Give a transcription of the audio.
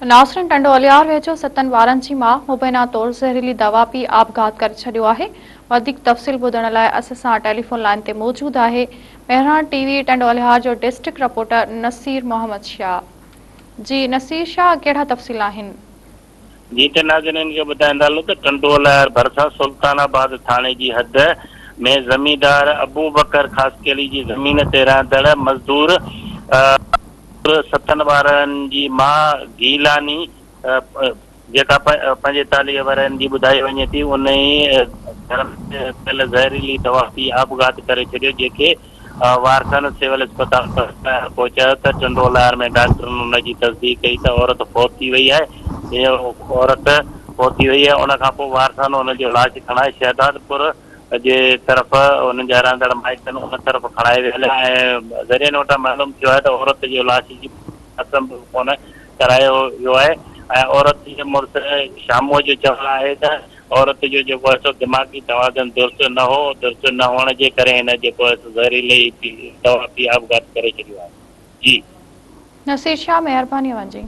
नासरिन टंडोलियार वेझो 7 वारनि जी मां मुबैना तौर ज़हरीली दवा पी आपघात करे छॾियो आहे। वधीक तफ़सील ॿुधण लाइ असां सां टेलीफोन लाइन ते मौजूद आहे मेहरान टीवी टंडोलियार जो डिस्ट्रिक्ट रिपोर्टर नसीर मोहम्मद शाह। जी नसीर शाह, कहिड़ा तफ़सील आहिनि? जी त नाज़रीन खे ॿुधाईंदा हलूं त टंडोलार भरिसां सुल्तानाबाद थाणे जी हद में ज़मींदार अबू बकर ख़ासकेली जी ज़मीन ते रहंदड़ मज़दूर 7 वारनि जी मां गीलानी जेका 45 वारनि जी ॿुधाई वञे थी उन ई घर में पियल ज़हरीली दवा पी आपघात करे छॾियो, जेके वारखन सिविल अस्पताल पहुचायो त टंडोलार में डॉक्टरनि उनजी तस्दीक कई त औरत फौत थी वई आहे। औरत पहुती वई है, उन खां पोइ वारसानो उनजो लाश खणाए शहदादपुर जे तरफ़ उन जा रहंदड़ माइटनि उन तरफ़ खणाए वियल ऐं ज़रिए वटां मालूम थियो आहे त औरत जो लाश जी असम कोन करायो वियो आहे ऐं औरत जे मुड़ुस शामो जो चवणु आहे त औरत जो जेको आहे सो दिमाग़ी तवाज़ुन दुरुस्त न हो, दुरुस्त न हुअण जे करे हिन जेको आहे ज़हरीली दवा पी आपघात करे छॾियो आहे। जी नसीर शाह, महिरबानी जी।